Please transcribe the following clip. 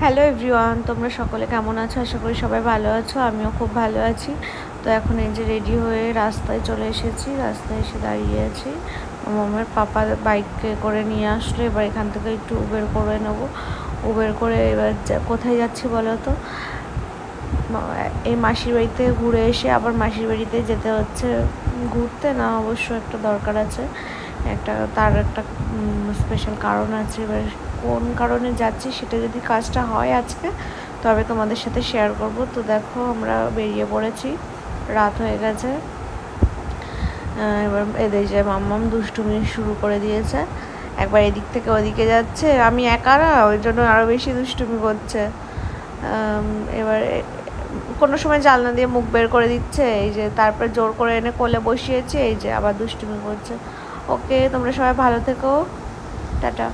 Hello everyone, তোমরা সকলে কেমন আছো? আশা করি সবাই ভালো আছো। আমিও খুব ভালো আছি। তো এখন এই যে রেডি হয়ে রাস্তায় চলে এসেছি, রাস্তায় এসে দাঁড়িয়ে আছি। মামার পাপা বাইকে করে নিয়ে আসলো। এবার এখান থেকে একটু উবের করে নেবো। উবের করে এবার কোথায় যাচ্ছি বলো তো? এই মাসির বাড়িতে ঘুরে এসে আবার মাসির বাড়িতে যেতে হচ্ছে। ঘুরতে না, অবশ্য একটা দরকার আছে, তার একটা স্পেশাল কারণ আছে। এবার কোন কারণে যাচ্ছি সেটা যদি কাজটা হয় আজকে, তবে তোমাদের সাথে শেয়ার করব। তো দেখো, আমরা বেরিয়ে পড়েছি, রাত হয়ে গেছে। এবার এদের যে মাম্মাম দুষ্টুমি শুরু করে দিয়েছে, একবার এদিক থেকে ওদিকে যাচ্ছে, আমি একা না, ওই জন্য আরও বেশি দুষ্টুমি করছে। এবার কোনো সময় জানলা দিয়ে মুখ বের করে দিচ্ছে, এই যে তারপরে জোর করে এনে কোলে বসিয়েছে, এই যে আবার দুষ্টুমি করছে। ওকে, তোমরা সবাই ভালো থেকো, টাটা।